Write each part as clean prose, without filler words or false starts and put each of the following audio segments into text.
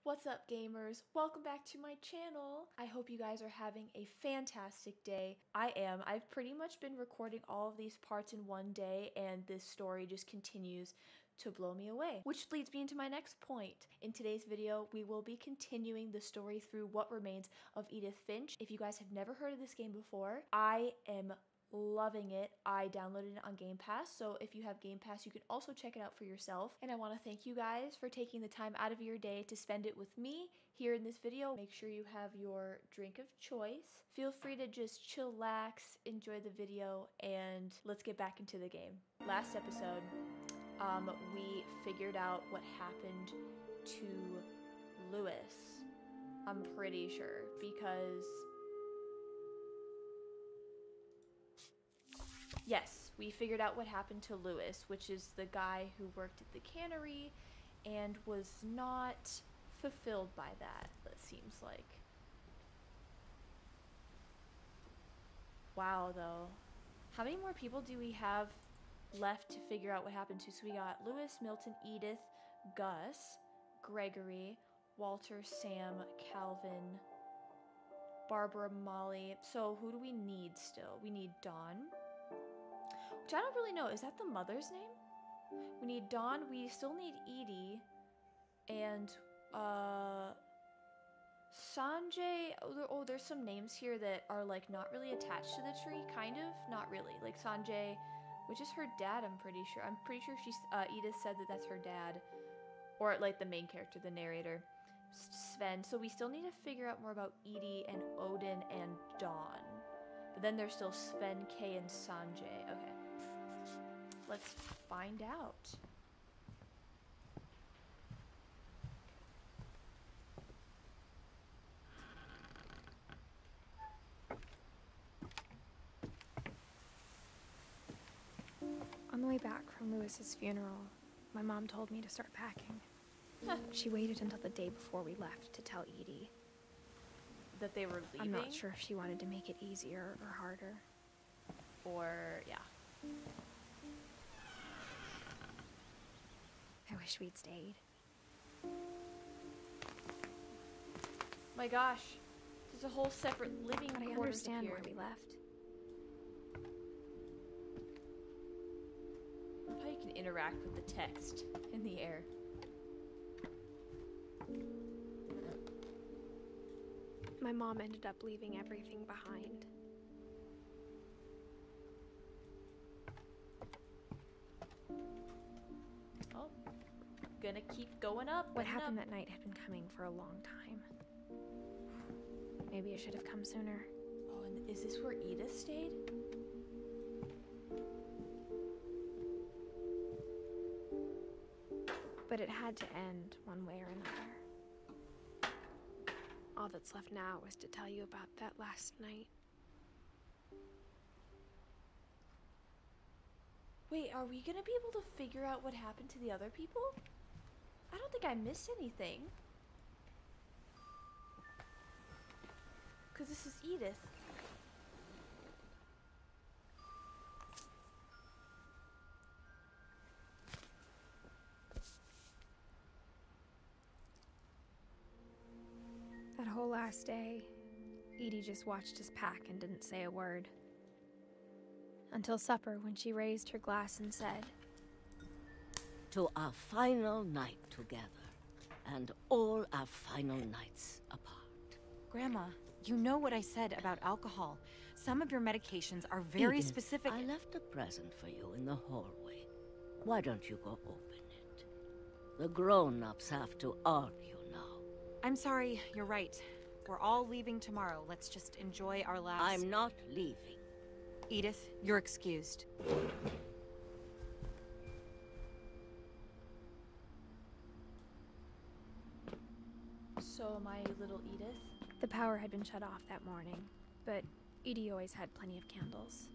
What's up, gamers? Welcome back to my channel. I hope you guys are having a fantastic day. I am. I've pretty much been recording all of these parts in one day, and this story just continues to blow me away. Which leads me into my next point. In today's video, we will be continuing the story through What Remains of Edith Finch. If you guys have never heard of this game before, I am loving it. I downloaded it on Game Pass, so if you have Game Pass, you can also check it out for yourself. And I want to thank you guys for taking the time out of your day to spend it with me here in this video. Make sure you have your drink of choice. Feel free to just chillax, enjoy the video, and let's get back into the game. Last episode, we figured out what happened to Lewis. I'm pretty sure, because yes, we figured out what happened to Lewis, which is the guy who worked at the cannery and was not fulfilled by that, it seems like. Wow, though. How many more people do we have left to figure out what happened to? So we got Lewis, Milton, Edith, Gus, Gregory, Walter, Sam, Calvin, Barbara, Molly. So who do we need still? We need Dawn. Which I don't really know. Is that the mother's name? We need Dawn. We still need Edie. And, Sanjay. Oh, there's some names here that are, like, not really attached to the tree. Kind of. Not really. Like, Sanjay, which is her dad, I'm pretty sure. I'm pretty sure she's, Edith said that that's her dad. Or, like, the main character, the narrator. Sven. So we still need to figure out more about Edie and Odin and Dawn. But then there's still Sven, Kay, and Sanjay. Okay. Let's find out. On the way back from Lewis's funeral, my mom told me to start packing. She waited until the day before we left to tell Edie. That they were leaving? I'm not sure if she wanted to make it easier or harder. Or, yeah. I wish we'd stayed. My gosh. There's a whole separate living But I quarters understand here. why we left. I love how you can interact with the text in the air. My mom ended up leaving everything behind. Oh. Gonna keep going up. What happened that night had been coming for a long time. Maybe I should have come sooner. Oh, and is this where Edith stayed? But it had to end one way or another. All that's left now is to tell you about that last night. Wait, are we gonna be able to figure out what happened to the other people? I don't think I missed anything. Because this is Edith. That whole last day, Edie just watched us pack and didn't say a word. Until supper, when she raised her glass and said, "To our final night together, and all our final nights apart." Grandma, you know what I said about alcohol. Some of your medications are very Edith, specific. I left a present for you in the hallway. Why don't you go open it? The grown-ups have to argue now. I'm sorry, you're right. We're all leaving tomorrow. Let's just enjoy our last... I'm not leaving. Edith, you're excused. So am I little Edith? the power had been shut off that morning, but Edie always had plenty of candles.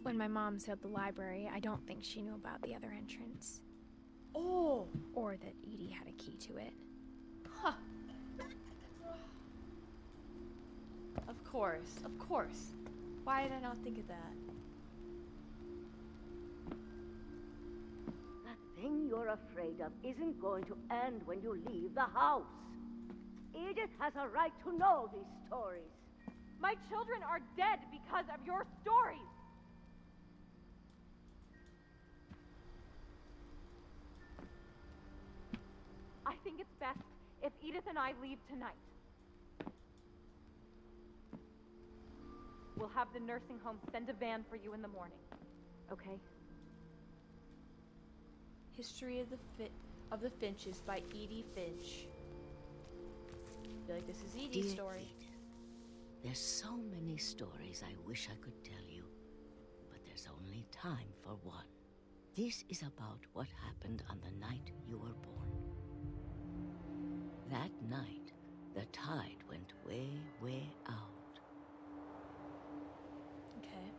When my mom sealed the library, I don't think she knew about the other entrance. Oh! Or that Edie had a key to it. Huh. Of course, of course. Why did I not think of that? thing you're afraid of isn't going to end when you leave the house. Edith has a right to know these stories. My children are dead because of your stories! I think it's best if Edith and I leave tonight. We'll have the nursing home send a van for you in the morning. Okay? History of the Finches by Edie Finch. I feel like this is Edie's Dear story. Edith, there's so many stories I wish I could tell you, but there's only time for one. This is about what happened on the night you were born. That night, the tide went way, way out. Okay.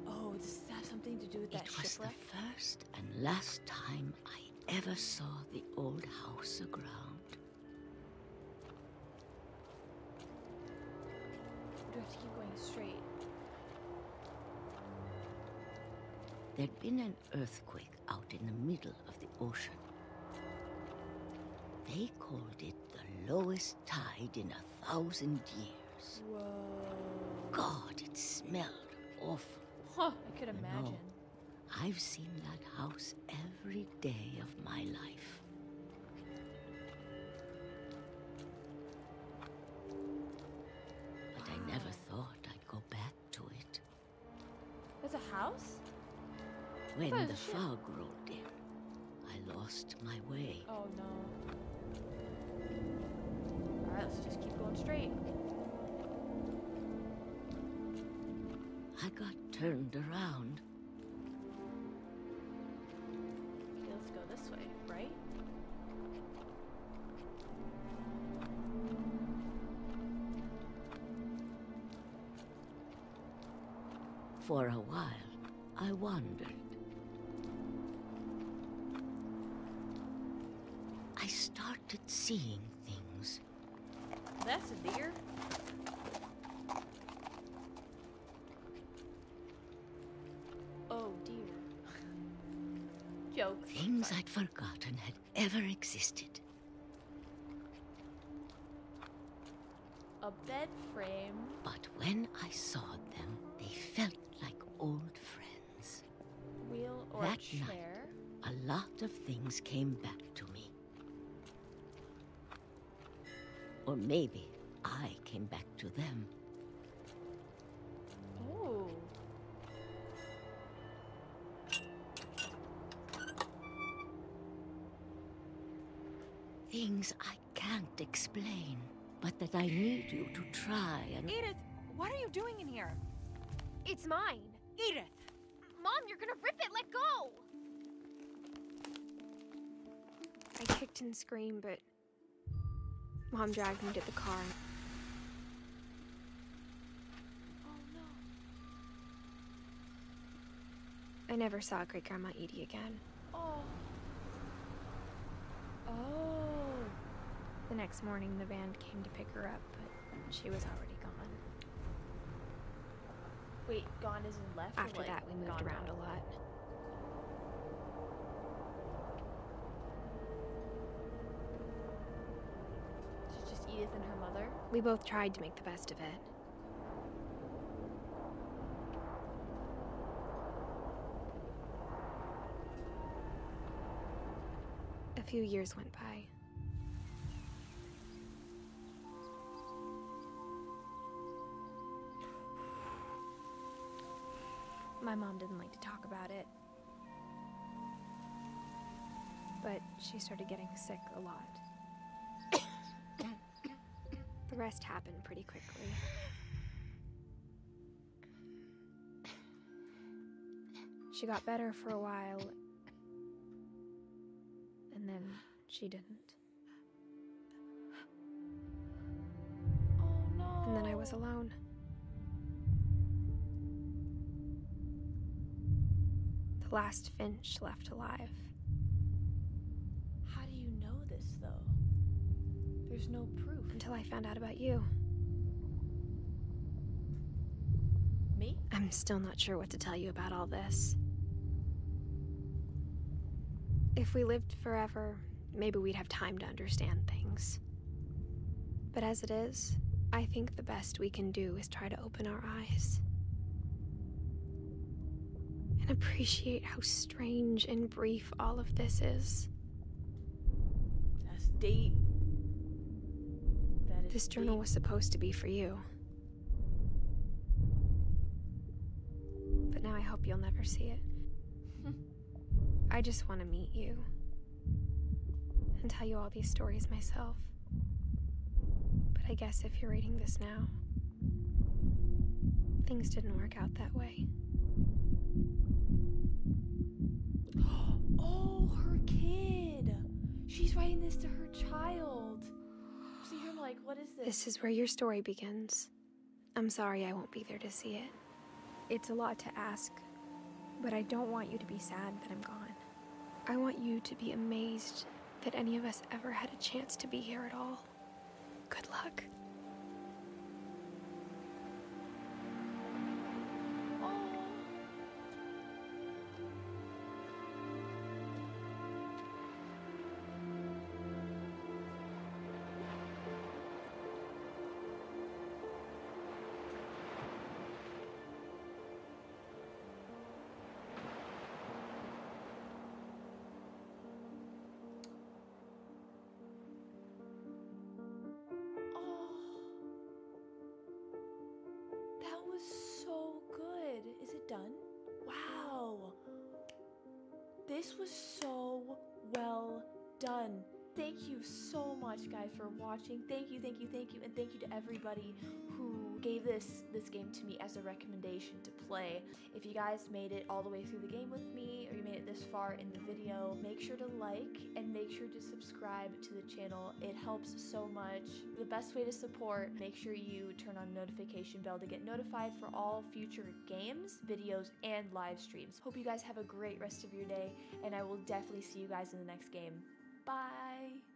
Oh, does this have something to do with that It was shipwreck? the first and last time I ever saw the old house aground. Do I have to keep going straight? There'd been an earthquake out in the middle of the ocean. They called it the lowest tide in 1,000 years. Whoa. God, it smelled awful. Huh, I could You know, imagine. I've seen that house every day of my life. But I never thought I'd go back to it. That's a house? When thought it the was a ship. fog rolled in, I lost my way. Oh no. Alright, let's just keep going straight. I got turned around. Okay, let's go this way, right? For a while, I wandered. I started seeing things. That's a deer. Oh dear. Jokes. Things I'd forgotten had ever existed. A bed frame. But when I saw them, they felt like old friends. Wheel or That a night. chair. A lot of things came back to me. Or maybe I came back to them. Oh. Things I can't explain, but that I need you to try and... Edith, what are you doing in here? It's mine. Edith! Mom, you're gonna rip it! Let go! I kicked and screamed, but Mom dragged me to the car. Oh no. I never saw Great Grandma Edie again. Oh. Oh. The next morning, the van came to pick her up, but she was already gone. Wait, gone as in left? or, After like, that, we moved gone around a out? lot. It's just Edith and her mother. We both tried to make the best of it. A few years went by. My mom didn't like to talk about it. But she started getting sick a lot. The rest happened pretty quickly. She got better for a while, and then she didn't. Oh no. And then I was alone. The last Finch left alive. How do you know this though? There's no proof. Until I found out about you. Me? I'm still not sure what to tell you about all this. If we lived forever, maybe we'd have time to understand things. But as it is, I think the best we can do is try to open our eyes. And appreciate how strange and brief all of this is. That's deep. That is This journal deep. was supposed to be for you. But now I hope you'll never see it. I just want to meet you. And tell you all these stories myself. But I guess if you're reading this now, things didn't work out that way. Oh, her kid. She's writing this to her child. So you're like, what is this? This is where your story begins. I'm sorry I won't be there to see it. It's a lot to ask, but I don't want you to be sad that I'm gone. I want you to be amazed that any of us ever had a chance to be here at all. Good luck. So good. Is it done? Wow. This was so well done. Thank you so much, guys, for watching. Thank you, thank you, thank you, and thank you to everybody who gave this game to me as a recommendation to play. If you guys made it all the way through the game with me, or you made it this far in the video, make sure to like and make sure to subscribe to the channel. It helps so much. The best way to support, make sure you turn on the notification bell to get notified for all future games, videos, and live streams. Hope you guys have a great rest of your day, and I will definitely see you guys in the next game. Bye!